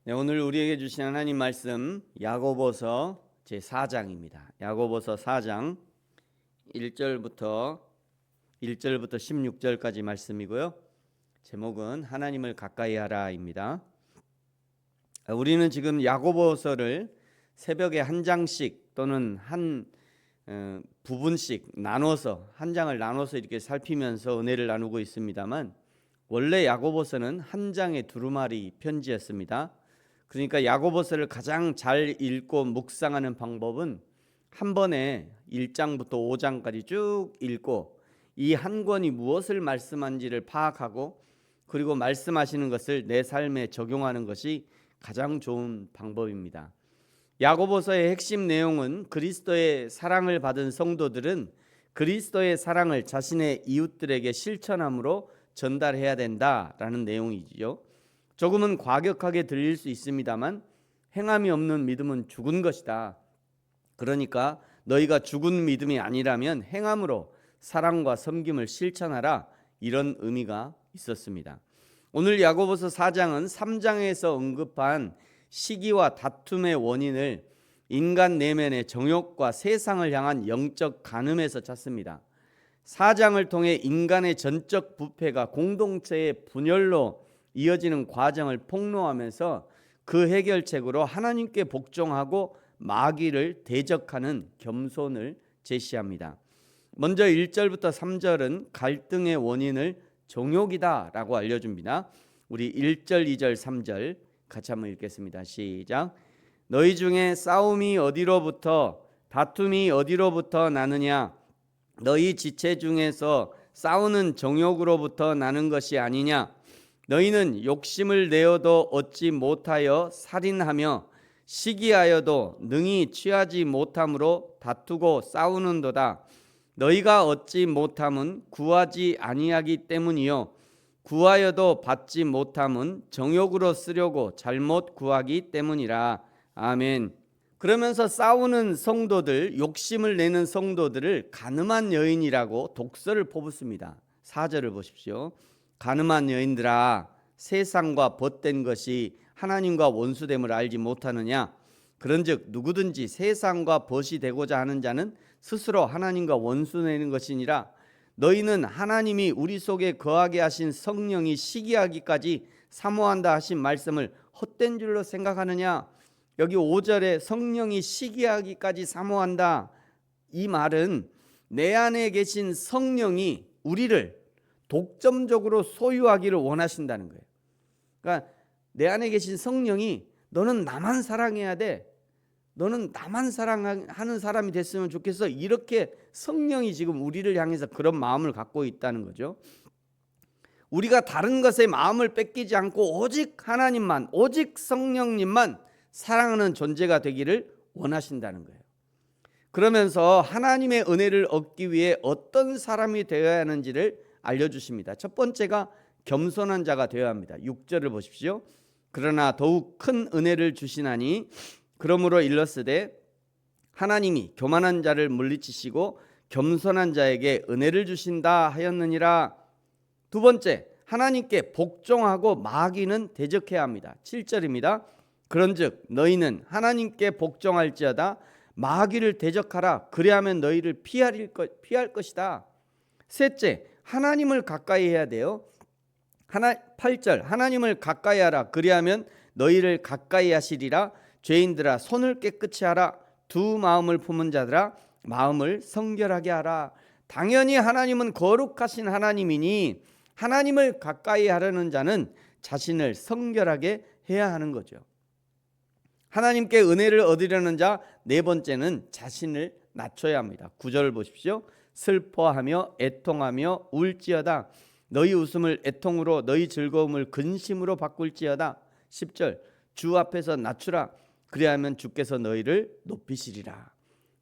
네, 오늘 우리에게 주신 하나님 말씀 야고보서 제4장입니다. 야고보서 4장 1절부터 16절까지 말씀이고요. 제목은 하나님을 가까이 하라입니다. 우리는 지금 야고보서를 새벽에 한 장씩 또는 한 부분씩 나눠서 한 장을 나눠서 이렇게 살피면서 은혜를 나누고 있습니다만, 원래 야고보서는 한 장의 두루마리 편지였습니다. 그러니까 야고보서를 가장 잘 읽고 묵상하는 방법은 한 번에 1장부터 5장까지 쭉 읽고 이 한 권이 무엇을 말씀한지를 파악하고 그리고 말씀하시는 것을 내 삶에 적용하는 것이 가장 좋은 방법입니다. 야고보서의 핵심 내용은 그리스도의 사랑을 받은 성도들은 그리스도의 사랑을 자신의 이웃들에게 실천함으로 전달해야 된다라는 내용이지요. 조금은 과격하게 들릴 수 있습니다만 행함이 없는 믿음은 죽은 것이다. 그러니까 너희가 죽은 믿음이 아니라면 행함으로 사랑과 섬김을 실천하라, 이런 의미가 있었습니다. 오늘 야고보서 4장은 3장에서 언급한 시기와 다툼의 원인을 인간 내면의 정욕과 세상을 향한 영적 간음에서 찾습니다. 4장을 통해 인간의 전적 부패가 공동체의 분열로 이어지는 과정을 폭로하면서 그 해결책으로 하나님께 복종하고 마귀를 대적하는 겸손을 제시합니다. 먼저 1절부터 3절은 갈등의 원인을 정욕이다라고 알려줍니다. 우리 1절, 2절, 3절 같이 한번 읽겠습니다. 시작. 너희 중에 싸움이 어디로부터 다툼이 어디로부터 나느냐? 너희 지체 중에서 싸우는 정욕으로부터 나는 것이 아니냐? 너희는 욕심을 내어도 얻지 못하여 살인하며 시기하여도 능히 취하지 못함으로 다투고 싸우는도다. 너희가 얻지 못함은 구하지 아니하기 때문이요 구하여도 받지 못함은 정욕으로 쓰려고 잘못 구하기 때문이라. 아멘. 그러면서 싸우는 성도들, 욕심을 내는 성도들을 가늠한 여인이라고 독설을 퍼붓습니다. 4절을 보십시오. 가늠한 여인들아, 세상과 벗된 것이 하나님과 원수됨을 알지 못하느냐? 그런즉 누구든지 세상과 벗이 되고자 하는 자는 스스로 하나님과 원수되는 것이니라. 너희는 하나님이 우리 속에 거하게 하신 성령이 시기하기까지 사모한다 하신 말씀을 헛된 줄로 생각하느냐? 여기 5절에 성령이 시기하기까지 사모한다, 이 말은 내 안에 계신 성령이 우리를 독점적으로 소유하기를 원하신다는 거예요. 그러니까 내 안에 계신 성령이 너는 나만 사랑해야 돼, 너는 나만 사랑하는 사람이 됐으면 좋겠어, 이렇게 성령이 지금 우리를 향해서 그런 마음을 갖고 있다는 거죠. 우리가 다른 것에 마음을 뺏기지 않고 오직 하나님만, 오직 성령님만 사랑하는 존재가 되기를 원하신다는 거예요. 그러면서 하나님의 은혜를 얻기 위해 어떤 사람이 되어야 하는지를 알려주십니다. 첫 번째가 겸손한 자가 되어야 합니다. 6절을 보십시오. 그러나 더욱 큰 은혜를 주시나니 그러므로 일렀으되 하나님이 교만한 자를 물리치시고 겸손한 자에게 은혜를 주신다 하였느니라. 두 번째, 하나님께 복종하고 마귀는 대적해야 합니다. 7절입니다. 그런즉 너희는 하나님께 복종할지어다 마귀를 대적하라. 그리하면 너희를 피할 것이다. 셋째, 하나님을 가까이 해야 돼요. 8절, 하나님을 가까이 하라. 그리하면 너희를 가까이 하시리라. 죄인들아, 손을 깨끗이 하라. 두 마음을 품은 자들아, 마음을 성결하게 하라. 당연히 하나님은 거룩하신 하나님이니 하나님을 가까이 하려는 자는 자신을 성결하게 해야 하는 거죠. 하나님께 은혜를 얻으려는 자, 네 번째는 자신을 낮춰야 합니다. 9절 보십시오. 슬퍼하며 애통하며 울지어다. 너희 웃음을 애통으로 너희 즐거움을 근심으로 바꿀지어다. 10절, 주 앞에서 낮추라. 그리하면 주께서 너희를 높이시리라.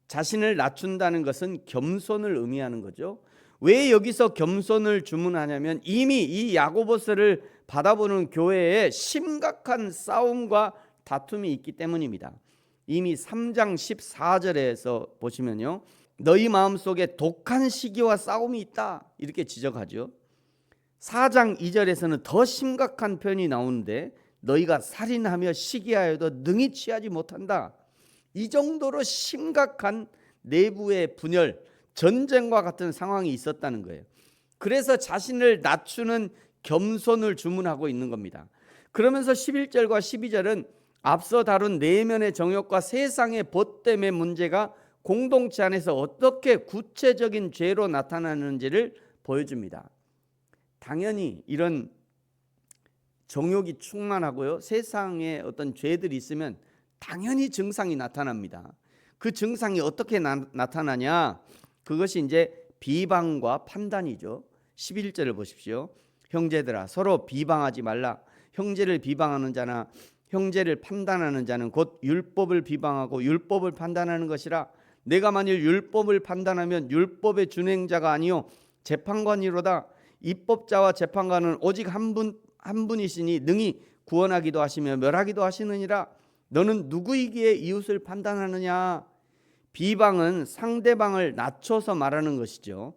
자신을 낮춘다는 것은 겸손을 의미하는 거죠. 왜 여기서 겸손을 주문하냐면 이미 이 야고보서를 받아보는 교회에 심각한 싸움과 다툼이 있기 때문입니다. 이미 3장 14절에서 보시면요, 너희 마음속에 독한 시기와 싸움이 있다, 이렇게 지적하죠. 4장 2절에서는 더 심각한 표현이 나오는데 너희가 살인하며 시기하여도 능히 취하지 못한다. 이 정도로 심각한 내부의 분열, 전쟁과 같은 상황이 있었다는 거예요. 그래서 자신을 낮추는 겸손을 주문하고 있는 겁니다. 그러면서 11절과 12절은 앞서 다룬 내면의 정욕과 세상의 벗됨의 문제가 공동체 안에서 어떻게 구체적인 죄로 나타나는지를 보여줍니다. 당연히 이런 정욕이 충만하고요, 세상에 어떤 죄들이 있으면 당연히 증상이 나타납니다. 그 증상이 어떻게 나타나냐? 그것이 이제 비방과 판단이죠. 11절을 보십시오. 형제들아, 서로 비방하지 말라. 형제를 비방하는 자나 형제를 판단하는 자는 곧 율법을 비방하고 율법을 판단하는 것이라. 내가 만일 율법을 판단하면 율법의 준행자가 아니요 재판관이로다. 입법자와 재판관은 오직 한 분이시니 능히 구원하기도 하시며 멸하기도 하시느니라. 너는 누구이기에 이웃을 판단하느냐? 비방은 상대방을 낮춰서 말하는 것이죠.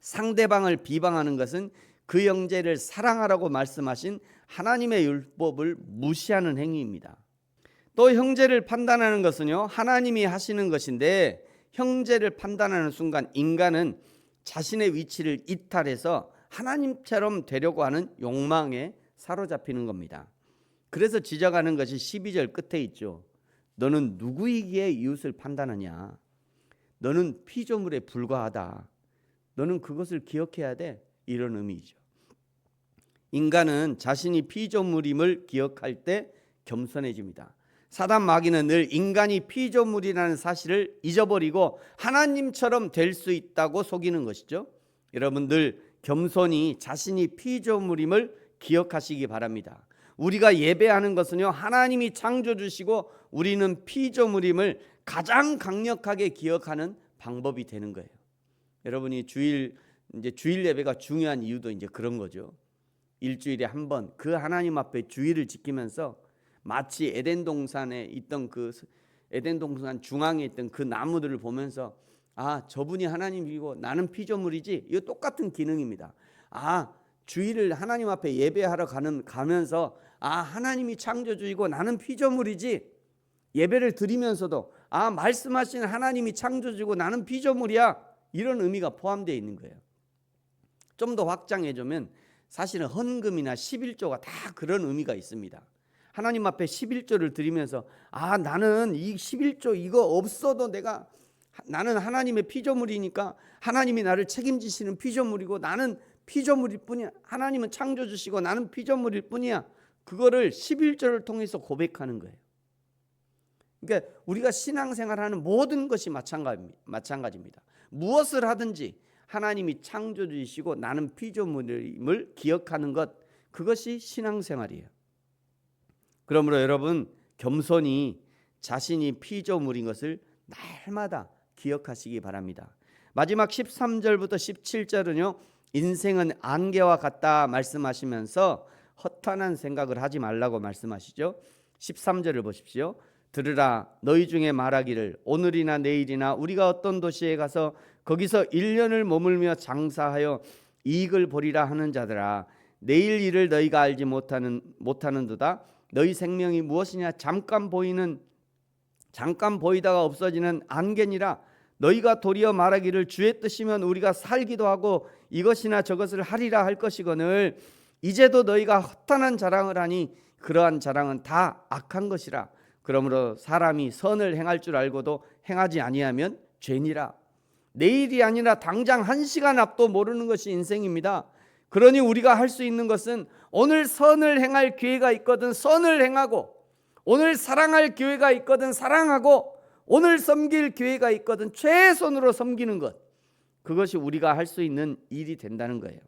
상대방을 비방하는 것은 그 형제를 사랑하라고 말씀하신 하나님의 율법을 무시하는 행위입니다. 또 형제를 판단하는 것은요, 하나님이 하시는 것인데, 형제를 판단하는 순간 인간은 자신의 위치를 이탈해서 하나님처럼 되려고 하는 욕망에 사로잡히는 겁니다. 그래서 지적하는 것이 12절 끝에 있죠. 너는 누구이기에 이웃을 판단하냐? 너는 피조물에 불과하다. 너는 그것을 기억해야 돼. 이런 의미죠. 인간은 자신이 피조물임을 기억할 때 겸손해집니다. 사단 마귀는 늘 인간이 피조물이라는 사실을 잊어버리고 하나님처럼 될 수 있다고 속이는 것이죠. 여러분들 겸손히 자신이 피조물임을 기억하시기 바랍니다. 우리가 예배하는 것은요, 하나님이 창조주시고 우리는 피조물임을 가장 강력하게 기억하는 방법이 되는 거예요. 여러분이 주일 예배가 중요한 이유도 이제 그런 거죠. 일주일에 한 번 그 하나님 앞에 주일을 지키면서 마치 에덴 동산에 있던 그 에덴 동산 중앙에 있던 그 나무들을 보면서 아, 저분이 하나님이고 나는 피조물이지. 이거 똑같은 기능입니다. 아, 주일을 하나님 앞에 예배하러 가면서 아, 하나님이 창조주이고 나는 피조물이지. 예배를 드리면서도 아, 말씀하신 하나님이 창조주고 나는 피조물이야. 이런 의미가 포함되어 있는 거예요. 좀 더 확장해주면 사실은 헌금이나 11조가 다 그런 의미가 있습니다. 하나님 앞에 11조를 드리면서 아, 나는 이 11조 이거 없어도 나는 하나님의 피조물이니까 하나님이 나를 책임지시는 피조물이고 나는 피조물일 뿐이야. 하나님은 창조주시고 나는 피조물일 뿐이야. 그거를 11조를 통해서 고백하는 거예요. 그러니까 우리가 신앙생활하는 모든 것이 마찬가지입니다. 무엇을 하든지 하나님이 창조주이시고 나는 피조물임을 기억하는 것, 그것이 신앙생활이에요. 그러므로 여러분 겸손히 자신이 피조물인 것을 날마다 기억하시기 바랍니다. 마지막 13절부터 17절은요, 인생은 안개와 같다 말씀하시면서 허탄한 생각을 하지 말라고 말씀하시죠. 13절을 보십시오. 들으라, 너희 중에 말하기를 오늘이나 내일이나 우리가 어떤 도시에 가서 거기서 1년을 머물며 장사하여 이익을 보리라 하는 자들아, 내일 일을 너희가 알지 못하는도다. 너희 생명이 무엇이냐? 잠깐 보이다가 없어지는 안개니라. 너희가 도리어 말하기를 주의 뜻이면 우리가 살기도 하고 이것이나 저것을 하리라 할 것이거늘 이제도 너희가 허탄한 자랑을 하니 그러한 자랑은 다 악한 것이라. 그러므로 사람이 선을 행할 줄 알고도 행하지 아니하면 죄니라. 내일이 아니라 당장 1시간 앞도 모르는 것이 인생입니다. 그러니 우리가 할 수 있는 것은 오늘 선을 행할 기회가 있거든 선을 행하고, 오늘 사랑할 기회가 있거든 사랑하고, 오늘 섬길 기회가 있거든 최선으로 섬기는 것, 그것이 우리가 할 수 있는 일이 된다는 거예요.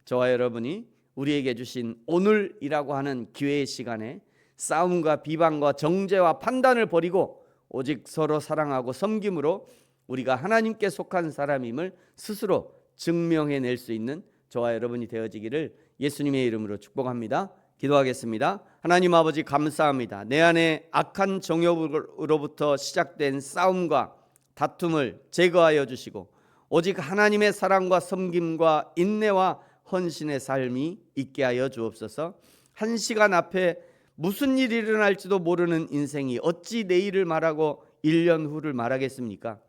저와 여러분이 우리에게 주신 오늘이라고 하는 기회의 시간에 싸움과 비방과 정죄와 판단을 버리고 오직 서로 사랑하고 섬김으로 우리가 하나님께 속한 사람임을 스스로 증명해낼 수 있는 저와 여러분이 되어지기를 예수님의 이름으로 축복합니다. 기도하겠습니다. 하나님 아버지 감사합니다. 내 안에 악한 정욕으로부터 시작된 싸움과 다툼을 제거하여 주시고 오직 하나님의 사랑과 섬김과 인내와 헌신의 삶이 있게 하여 주옵소서. 1시간 앞에 무슨 일이 일어날지도 모르는 인생이 어찌 내일을 말하고 1년 후를 말하겠습니까?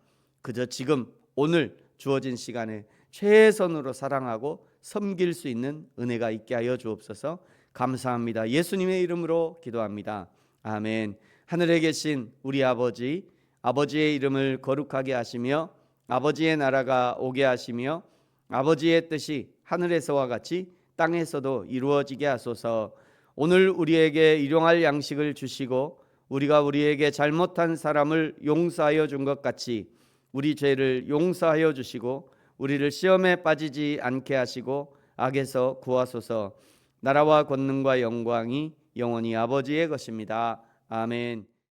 그저 지금 오늘 주어진 시간에 최선으로 사랑하고 섬길 수 있는 은혜가 있게 하여 주옵소서. 감사합니다. 예수님의 이름으로 기도합니다. 아멘. 하늘에 계신 우리 아버지, 아버지의 이름을 거룩하게 하시며 아버지의 나라가 오게 하시며 아버지의 뜻이 하늘에서와 같이 땅에서도 이루어지게 하소서. 오늘 우리에게 일용할 양식을 주시고 우리가 우리에게 잘못한 사람을 용서하여 준 것 같이 우리 죄를 용서하여 주시고 우리를 시험에 빠지지 않게 하시고 악에서 구하소서. 나라와 권능과 영광이 영원히 아버지의 것입니다. 아멘.